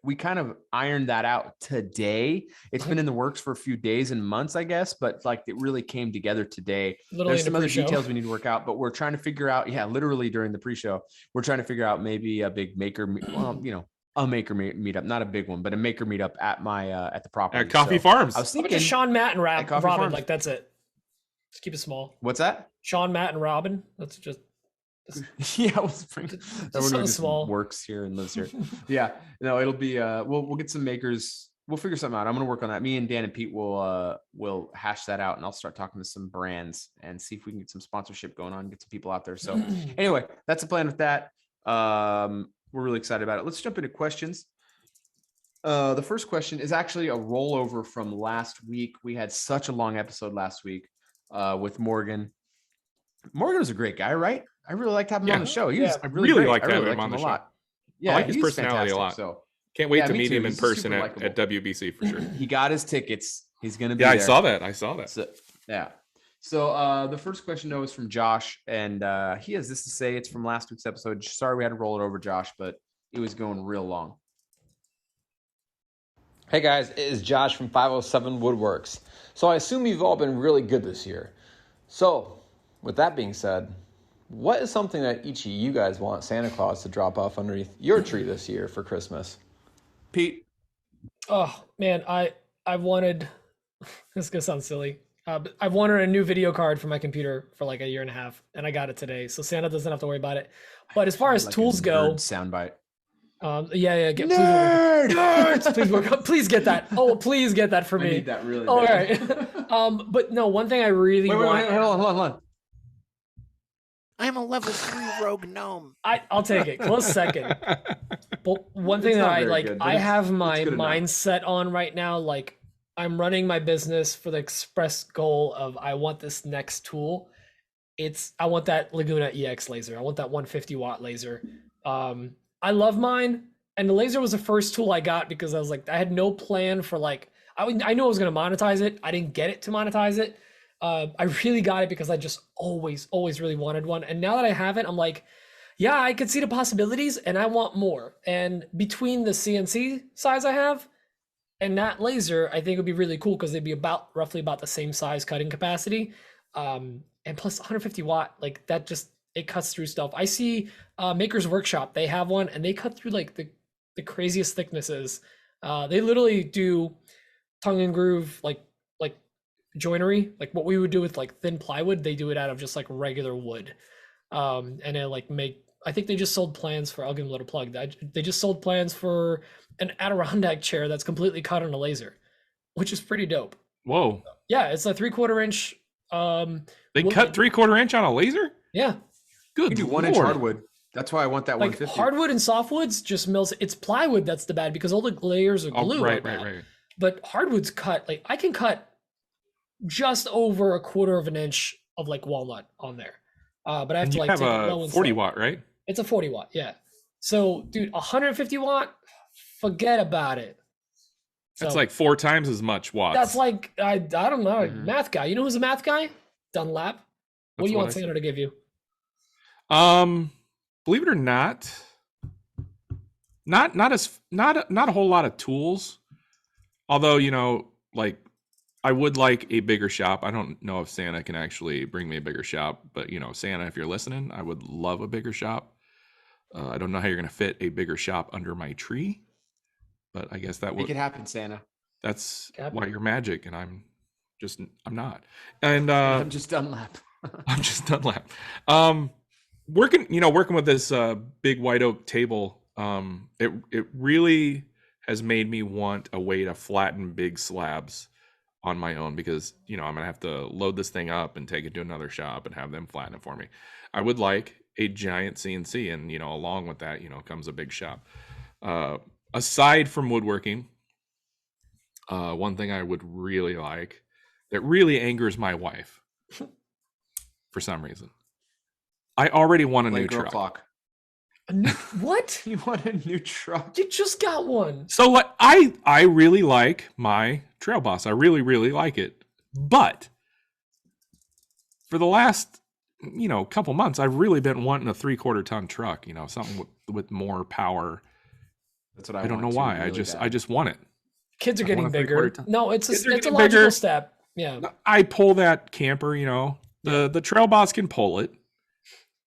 we kind of ironed that out today. It's been in the works for a few days and months, I guess, but like it really came together today. Literally There's some other details we need to work out, but we're trying to figure out, literally during the pre-show, we're trying to figure out maybe a big maker, a maker meetup, not a big one, but a maker meetup at my at the property at Coffee Farms. I was thinking just Sean, Matt, and Robin. Farms. Like, that's it. Just keep it small. What's that? Sean, Matt, and Robin. That's just. Everyone just small. Works here and lives here. No, it'll be. We'll get some makers. We'll figure something out. I'm gonna work on that. Me and Dan and Pete will hash that out, and I'll start talking to some brands and see if we can get some sponsorship going on, get some people out there. So anyway, that's the plan with that. We're really excited about it. Let's jump into questions. The first question is actually a rollover from last week. We had such a long episode last week with Morgan. Morgan was a great guy, right? I really liked having him on the show. I really liked having him on the show. Yeah, I like his personality a lot. So can't wait to meet him in person at WBC for sure. He got his tickets. He's going to be there. I saw that. So the first question, though, is from Josh, and he has this to say. It's from last week's episode. Sorry we had to roll it over, Josh, but it was going real long. Hey guys, it is Josh from 507 Woodworks. So I assume you've all been really good this year. So with that being said, what is something that each of you guys want Santa Claus to drop off underneath your tree this year for Christmas? Pete? Oh man, I wanted, this is gonna sound silly. I've wanted a new video card for my computer for like a year and a half, and I got it today. So Santa doesn't have to worry about it. But as far as like tools go, soundbite. Yeah. Please, Nerd. please get that. Oh, please get that for I me. need that really All bad. right. But no, one thing I really want. Wait, hold on. I'm a level 3 rogue gnome. I'll take it. Close second. But one thing It's that not I very like, good, but I it's- have it's my good enough. mindset on right now. Like, I'm running my business for the express goal of I want this next tool. I want that Laguna EX laser. I want that 150 watt laser. I love mine, and the laser was the first tool I got because I was like, I had no plan for like, I knew I was gonna monetize it. I didn't get it to monetize it. I really got it because I just always really wanted one. And now that I have it, I'm like, yeah, I could see the possibilities and I want more. And between the CNC size I have and that laser, I think it would be really cool because they'd be roughly about the same size cutting capacity. And plus 150 watt, like that just, it cuts through stuff. I see Maker's Workshop, they have one and they cut through like the craziest thicknesses. They literally do tongue and groove, like joinery, like what we would do with like thin plywood, they do it out of just like regular wood. And they like I think they just sold plans for, I'll give them a little plug. They just sold plans for an Adirondack chair that's completely cut on a laser, which is pretty dope. Whoa. Yeah, it's a 3/4 inch. They cut 3/4 inch on a laser? Yeah. Good. You do 1 Lord. inch hardwood. That's why I want that Like 150. hardwood and softwoods just melts. It's plywood that's the bad because all the layers are Oh, glue. right. But hardwood's cut, like I can cut just over 1/4 of an inch of like walnut on there. But I have And to you like have take it a low and 40 slow. watt, right? It's a 40 watt, yeah. So, dude, 150 watt, forget about it. That's So, like 4 times as much watts. that's like I don't know, Mhm. math guy. You know who's a math guy? Dunlap. What That's do you what want I Santa to give you? Believe it or not, not a whole lot of tools. Although, like I would like a bigger shop. I don't know if Santa can actually bring me a bigger shop, but Santa, if you're listening, I would love a bigger shop. I don't know how you're going to fit a bigger shop under my tree, but I guess Make it happen, Santa. that's Cap- why you're magic and I'm not. And I'm just Dunlap. I'm just Dunlap. Working with this big white oak table, it really has made me want a way to flatten big slabs on my own because I'm gonna have to load this thing up and take it to another shop and have them flatten it for me. I would like a giant CNC, and along with that, comes a big shop. Aside from woodworking, one thing I would really like that really angers my wife for some reason. I already want a new Girl truck. clock. What? You want a new truck? You just got one. So like I really like my Trail Boss. I really, really like it. But for the last, couple months, I've really been wanting a 3/4 ton truck, something with more power. That's what I I don't know want, why. too, really I just want it. Kids are I getting want a 3/4 bigger. ton. No, it's Kids are a getting logical bigger. step. Yeah. I pull that camper, the Trail Boss can pull it.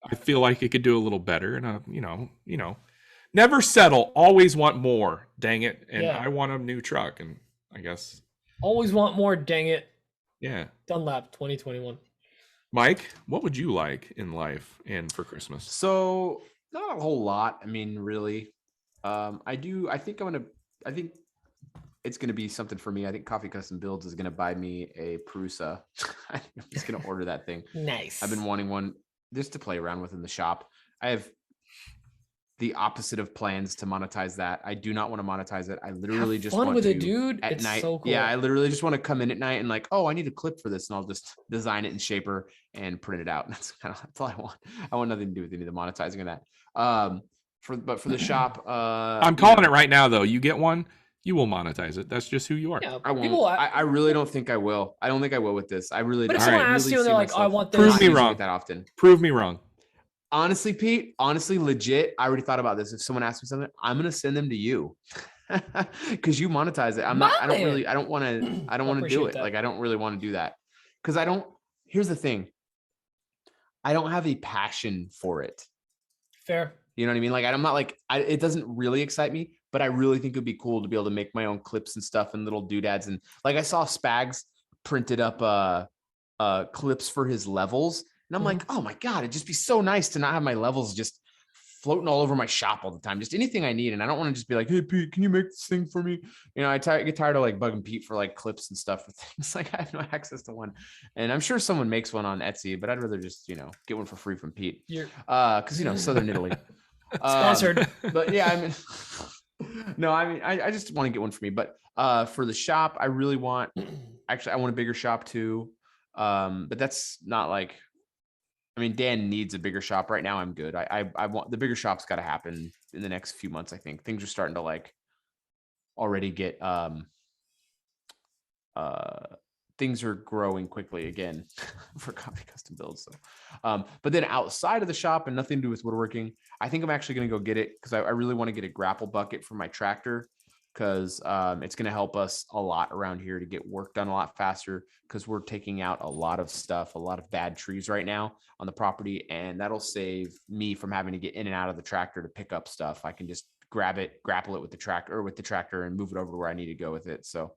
I feel like it could do a little better, and never settle. Always want more. Dang it! And Yeah. I want a new truck, and I guess Always want more, dang it. yeah. Dunlap 2021. Mike, what would you like in life and for Christmas? So not a whole lot. I mean, really. I think it's gonna be something for me. I think Coffee Custom Builds is gonna buy me a Prusa. I'm just gonna order that thing. Nice. I've been wanting one just to play around with in the shop. I have the opposite of plans to monetize that. I do not want to monetize it. I literally Have just fun want with to it, dude. at It's night. so cool. Yeah, I literally just want to come in at night and like, oh, I need a clip for this, and I'll just design it in Shaper and print it out. That's all I want. I want nothing to do with any of the monetizing of that. But for the shop, I'm calling it right now, though. You get one, you will monetize it. That's just who you are. Yeah, I won't. people, I really don't think I will. I don't think I will with this. I really but if don't. someone I asks really you and see they're like, "Oh, I myself want Prove this," me not using wrong. it that often. Prove me wrong. Honestly, Pete, legit, I already thought about this. If someone asks me something, I'm gonna send them to you because you monetize it. I don't want to do appreciate it. that. Like, I don't really want to do that because here's the thing. I don't have a passion for it. Fair. You know what I mean? Like, I'm not like, it doesn't really excite me, but I really think it'd be cool to be able to make my own clips and stuff and little doodads. And like, I saw Spags printed up clips for his levels. And I'm like, oh my God, it'd just be so nice to not have my levels just floating all over my shop all the time, just anything I need. And I don't want to just be like, hey, Pete, can you make this thing for me? You know, I get tired of like bugging Pete for like clips and stuff for things. Like I have no access to one. And I'm sure someone makes one on Etsy, but I'd rather just, you know, get one for free from Pete. Because, you know, Southern Italy. Sponsored. But yeah, I mean, no, I mean, I just want to get one for me. But for the shop, I really want, actually, I want a bigger shop too. But that's not like, I mean, Dan needs a bigger shop right now. I'm good. I want the bigger shop's got to happen in the next few months. I think things are starting to like already get, things are growing quickly again for copy custom builds. So, but then outside of the shop and nothing to do with woodworking, I think I'm actually going to go get it because I really want to get a grapple bucket for my tractor because it's going to help us a lot around here to get work done a lot faster because we're taking out a lot of stuff, a lot of bad trees right now on the property. And that'll save me from having to get in and out of the tractor to pick up stuff. I can just grab it, grapple it with the tractor and move it over to where I need to go with it. So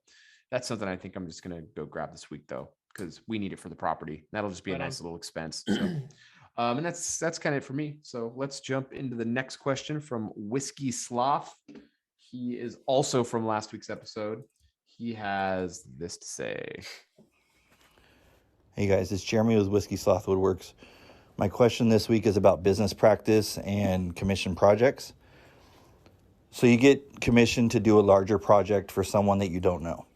that's something I think I'm just going to go grab this week though, because we need it for the property. That'll just be a nice little expense. So, and that's kind of it for me. So let's jump into the next question from Whiskey Sloth. He is also from last week's episode. He has this to say. Hey guys, it's Jeremy with Whiskey Sloth Woodworks. My question this week is about business practice and commission projects. So you get commissioned to do a larger project for someone that you don't know.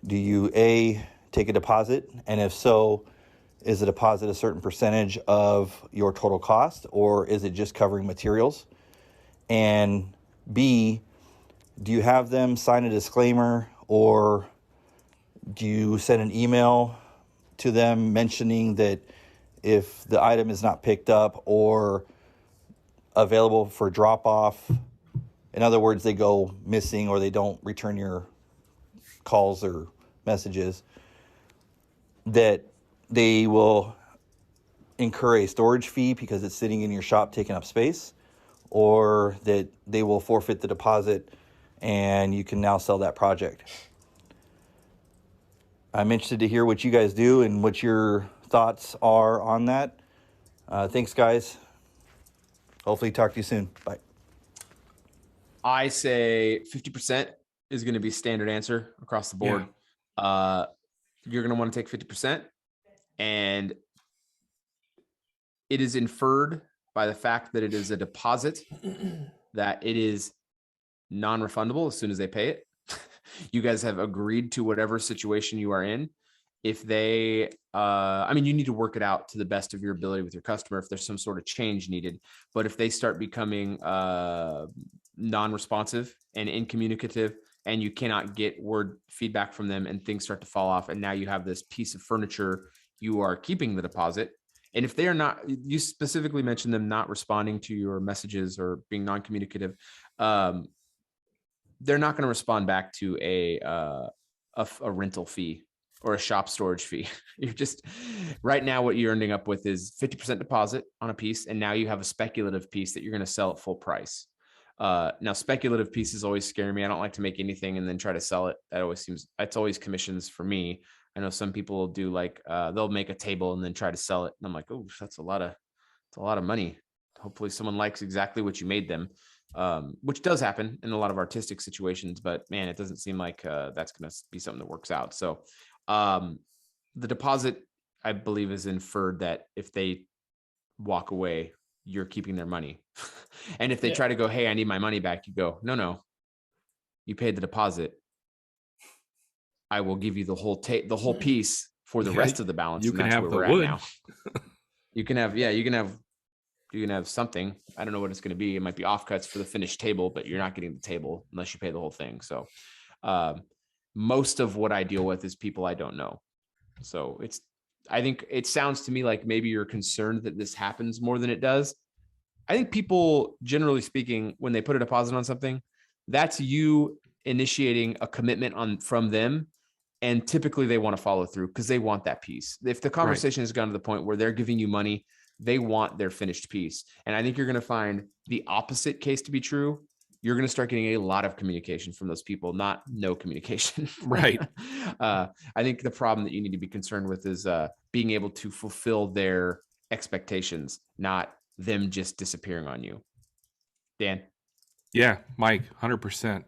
Do you A, take a deposit? And if so, is the deposit a certain percentage of your total cost or is it just covering materials? And B, do you have them sign a disclaimer or do you send an email to them mentioning that if the item is not picked up or available for drop off, in other words, they go missing or they don't return your calls or messages, that they will incur a storage fee because it's sitting in your shop taking up space, or that they will forfeit the deposit and you can now sell that project. I'm interested to hear what you guys do and what your thoughts are on that. Thanks, guys. Hopefully talk to you soon. Bye. I say 50% is going to be standard answer across the board. Yeah. You're going to want to take 50%. And it is inferred by the fact that it is a deposit that it is non-refundable as soon as they pay it. You guys have agreed to whatever situation you are in. If they, I mean, you need to work it out to the best of your ability with your customer if there's some sort of change needed. But if they start becoming non-responsive and incommunicative, and you cannot get word feedback from them and things start to fall off, and now you have this piece of furniture, you are keeping the deposit. And if they are not, you specifically mentioned them not responding to your messages or being non-communicative, they're not going to respond back to a rental fee or a shop storage fee. You're just right now, what you're ending up with is 50% deposit on a piece. And now you have a speculative piece that you're going to sell at full price. Now speculative pieces always scare me. I don't like to make anything and then try to sell it. It's always commissions for me. I know some people will do like, they'll make a table and then try to sell it. And I'm like, oh, that's a lot of money. Hopefully someone likes exactly what you made them. Which does happen in a lot of artistic situations, but man, it doesn't seem like that's going to be something that works out. So the deposit, I believe, is inferred that if they walk away, you're keeping their money. And if they try to go, hey, I need my money back, you go, no, you paid the deposit. I will give you the whole piece for the rest of the balance. You can have the wood. Now. You can have something. I don't know what it's going to be. It might be offcuts for the finished table, but you're not getting the table unless you pay the whole thing. So most of what I deal with is people I don't know. So I think it sounds to me like maybe you're concerned that this happens more than it does. I think people, generally speaking, when they put a deposit on something, that's you initiating a commitment from them. And typically they want to follow through because they want that piece. If the conversation has gone to the point where they're giving you money, they want their finished piece. And I think you're going to find the opposite case to be true. You're going to start getting a lot of communication from those people, not no communication. Right. I think the problem that you need to be concerned with is being able to fulfill their expectations, not them just disappearing on you. Dan. Yeah, Mike, 100%.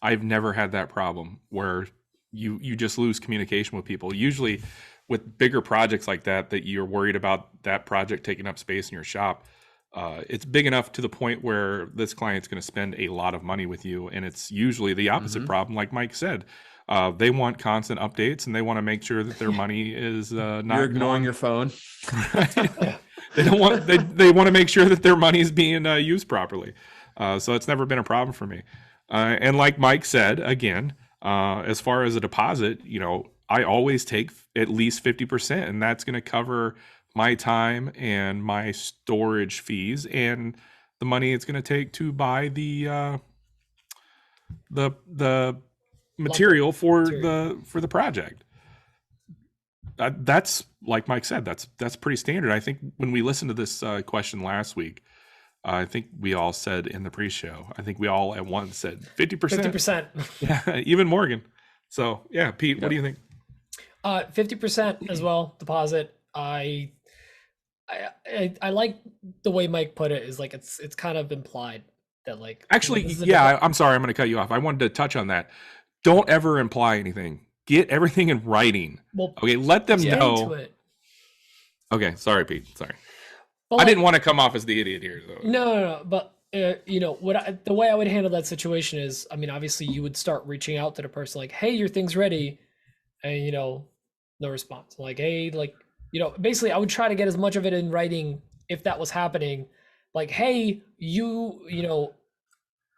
I've never had that problem where you just lose communication with people. Usually with bigger projects like that you're worried about that project taking up space in your shop, it's big enough to the point where this client's going to spend a lot of money with you, and it's usually the opposite problem, like Mike said. They want constant updates, and they want to make sure that their money is not You're ignoring your phone. They don't want they want to make sure that their money is being used properly. So it's never been a problem for me. And like Mike said, again, as far as a deposit, I always take at least 50%, and that's going to cover my time and my storage fees and the money it's going to take to buy the material for the project. That's like Mike said, that's pretty standard. I think when we listened to this question last week, I think we all said in the pre-show, I think we all at once said 50%. 50%. Yeah, even Morgan. So yeah, Pete, what do you think? 50% as well, deposit. I like the way Mike put it, is like it's kind of implied that like actually, yeah, I'm sorry, I'm going to cut you off. I wanted to touch on that. Don't ever imply anything. Get everything in writing. Well, okay, let them get know. into it. Okay, sorry, Pete. Sorry. But I didn't want to come off as the idiot here, though. No. But the way I would handle that situation is, I mean, obviously you would start reaching out to the person like, "Hey, your thing's ready," and no response. Like, "Hey, like, basically, I would try to get as much of it in writing if that was happening. Like, "Hey,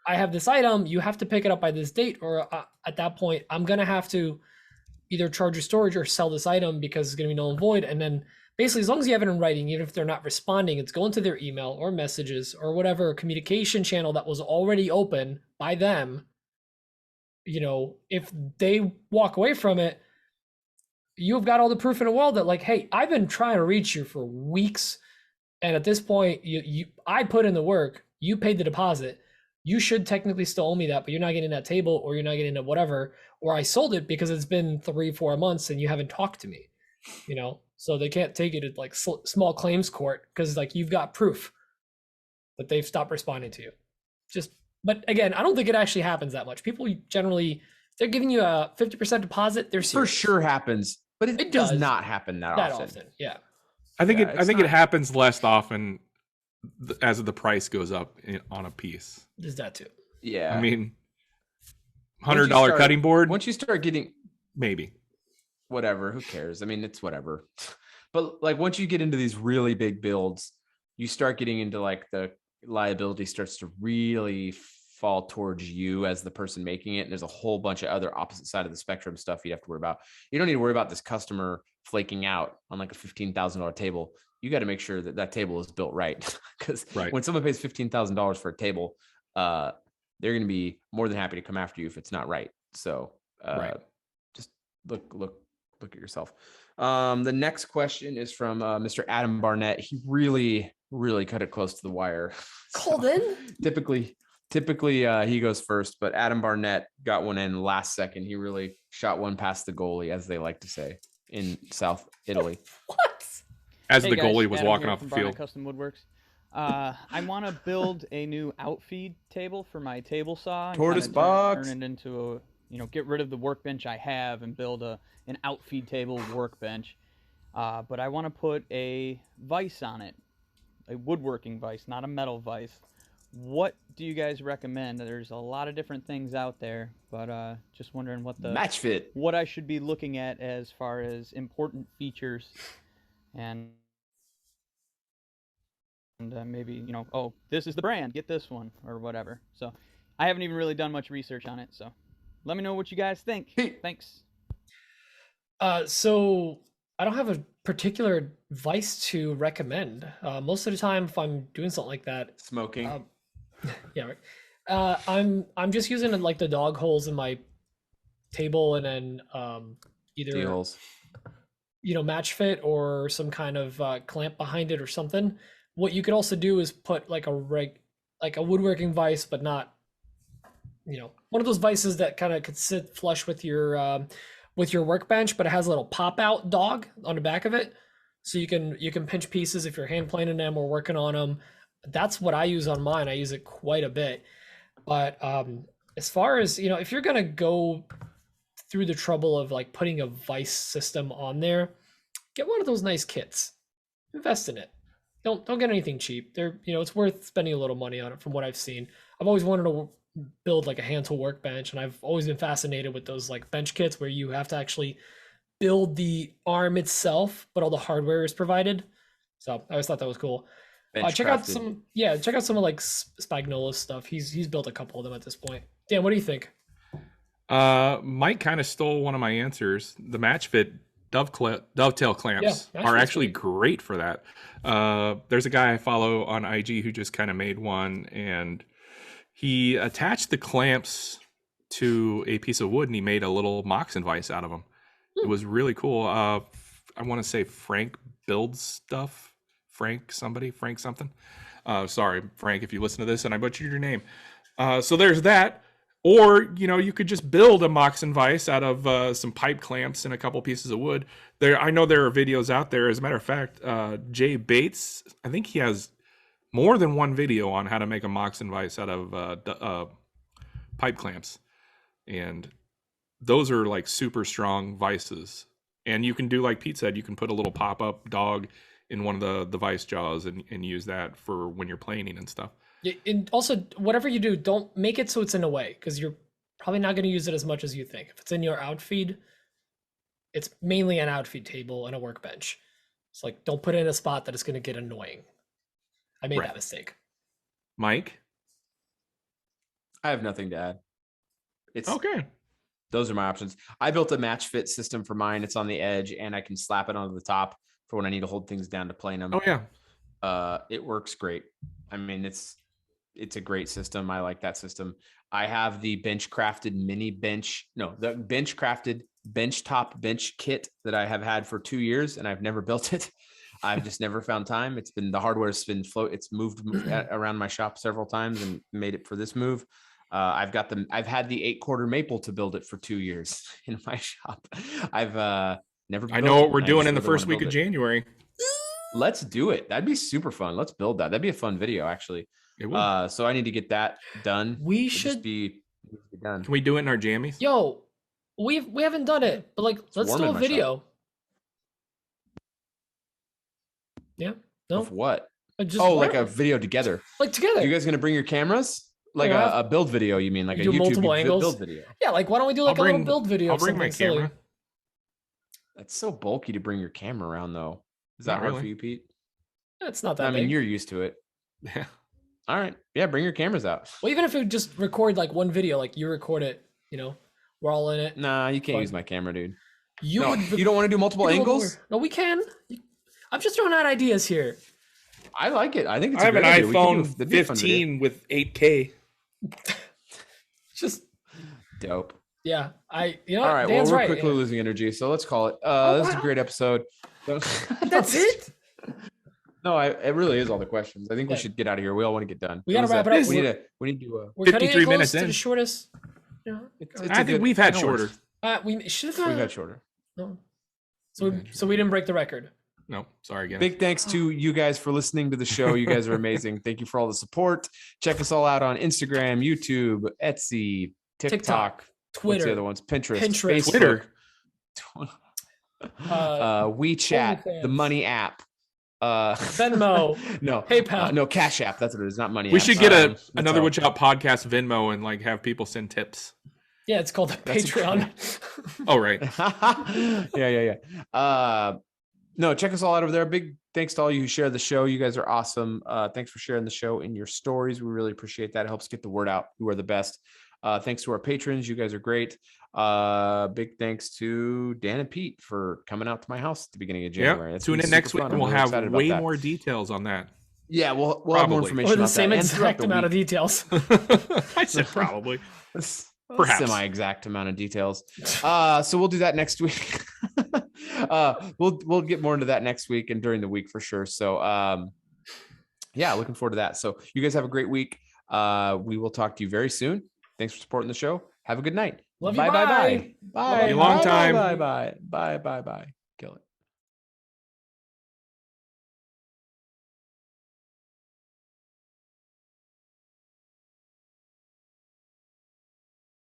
I have this item. You have to pick it up by this date, or at that point, I'm gonna have to either charge you storage or sell this item because it's gonna be null and void." And then basically, as long as you have it in writing, even if they're not responding, it's going to their email or messages or whatever communication channel that was already open by them. If they walk away from it, you've got all the proof in the world that like, "Hey, I've been trying to reach you for weeks, and at this point, I put in the work, you paid the deposit. You should technically still owe me that, but you're not getting that table, or you're not getting that whatever, or I sold it because it's been 3-4 months and you haven't talked to me." So they can't take it to like small claims court because like you've got proof that they've stopped responding to you. But again, I don't think it actually happens that much. People generally, if they're giving you a 50% deposit, they're serious. For sure happens, but it does not happen that often. Yeah. I think it happens less often as the price goes up on a piece. There's that too. Yeah. I mean, $100 cutting board. Once you start getting maybe. Whatever, who cares? I mean, it's whatever. But like once you get into these really big builds, you start getting into like the liability starts to really fall towards you as the person making it. And there's a whole bunch of other opposite side of the spectrum stuff you have to worry about. You don't need to worry about this customer flaking out on like a $15,000 table. You got to make sure that table is built right. Because when someone pays $15,000 for a table, they're going to be more than happy to come after you if it's not right. So just look at yourself. The next question is from Mr. Adam Barnett. He really cut it close to the wire. Called in? Typically he goes first, but Adam Barnett got one in last second. He really shot one past the goalie, as they like to say in South Italy. What? As the goalie was walking off the field. Custom Woodworks. I want to build a new outfeed table for my table saw. Tortoise box. Turn it into get rid of the workbench I have and build an outfeed table workbench. But I want to put a vise on it, a woodworking vise, not a metal vise. What do you guys recommend? There's a lot of different things out there, but just wondering what the match fit, what I should be looking at as far as important features, and maybe this is the brand, get this one or whatever. So I haven't even really done much research on it, so let me know what you guys think. Thanks. So I don't have a particular vice to recommend. Most of the time, if I'm doing something like that, smoking. Yeah, right. I'm just using like the dog holes in my table, and then either D-holes. Match fit or some kind of clamp behind it or something. What you could also do is put like a woodworking vise, but not one of those vices that kind of could sit flush with your workbench, but it has a little pop out dog on the back of it, so you can pinch pieces if you're hand planing them or working on them. that's what I use on mine. I use it quite a bit. But as far as, if you're gonna go through the trouble of like putting a vice system on there, get one of those nice kits. Invest in it. Don't get anything cheap. It's worth spending a little money on it from what I've seen. I've always wanted to build like a hand tool workbench, and I've always been fascinated with those like bench kits where you have to actually build the arm itself, but all the hardware is provided. So I always thought that was cool. Check out some of like Spagnola's stuff. He's built a couple of them at this point. Dan, what do you think? Mike kind of stole one of my answers. The match fit dovetail clamps are actually great for that. There's a guy I follow on IG who just kind of made one, and he attached the clamps to a piece of wood and he made a little Moxon vise out of them. It was really cool. I want to say Frank builds stuff. Frank something. Sorry, Frank, if you listen to this and I butchered your name. So there's that. Or, you could just build a Moxon vise out of some pipe clamps and a couple pieces of wood. I know there are videos out there. As a matter of fact, Jay Bates, I think he has more than one video on how to make a Moxon vise out of pipe clamps. And those are like super strong vices. And you can do like Pete said, you can put a little pop-up dog in one of the vice jaws and use that for when you're planing and stuff. Yeah, and also, whatever you do, don't make it so it's in a way, because you're probably not going to use it as much as you think. If it's in your outfeed, it's mainly an outfeed table and a workbench. It's like, don't put it in a spot that it's going to get annoying. I made that mistake. Mike? I have nothing to add. It's okay. Those are my options. I built a match fit system for mine. It's on the edge, and I can slap it onto the top for when I need to hold things down to plane them. Oh yeah. It works great. I mean, it's a great system. I like that system. I have the bench crafted bench top bench kit that I have had for 2 years, and I've never built it. I've just never found time. The hardware's been it's moved around my shop several times and made it for this move. I've had the 8-quarter maple to build it for 2 years in my shop. I've never. I know what we're doing in the first week of January. Let's do it. That'd be super fun. Let's build that. That'd be a fun video, actually. It would. So I need to get that done. We should be done. Can we do it in our jammies? Yo, we haven't done it, but like, let's do a video. Yeah. No. Of what? Like a video together. Like together. You guys gonna bring your cameras? Like a build video? You mean like a YouTube multiple angles build video? Yeah. Like, why don't we do like a little build video? I'll bring my camera. That's so bulky to bring your camera around, though. Is that hard for you, Pete? It's not that. I mean, you're used to it. Yeah. All right. Yeah, bring your cameras out. Well, even if we just record like one video, like you record it, we're all in it. Nah, you can't use my camera, dude. You don't want to do multiple angles? No, we can. I'm just throwing out ideas here. I like it. I think it's. I have an iPhone 15 with 8K. Just dope. Yeah, all right. Dan's we're quickly losing energy, so let's call it. This is a great episode. That's it. No, it really is all the questions. I think we should get out of here. We all want to get done. We gotta wrap it up. We need to. We're 53 minutes in. To the shortest. I think we've had shorter. We should have. We've had shorter. No. So we didn't break the record. No, sorry again. Big thanks to you guys for listening to the show. You guys are amazing. Thank you for all the support. Check us all out on Instagram, YouTube, Etsy, TikTok, Twitter. What's the other ones? Pinterest, Facebook, Twitter, WeChat, the Money app, Venmo, no, PayPal, no, Cash App. That's what it is, not Money. We apps. should get another Wood Shop podcast Venmo and like have people send tips. Yeah, it's called the Patreon. Oh right. Yeah. No, check us all out over there. Big thanks to all you who share the show. You guys are awesome. Thanks for sharing the show in your stories. We really appreciate that. It helps get the word out. You are the best. Thanks to our patrons. You guys are great. Big thanks to Dan and Pete for coming out to my house at the beginning of January. Yeah. Tune in next week and we'll have way more details on that. Yeah, we'll have more information. Or the same exact amount of details. I said probably. Perhaps semi-exact amount of details. So we'll do that next week. We'll get more into that next week and during the week for sure. So yeah, looking forward to that. So you guys have a great week. We will talk to you very soon. Thanks for supporting the show. Have a good night. Love bye, you. bye. Love you long time. Bye. Kill it.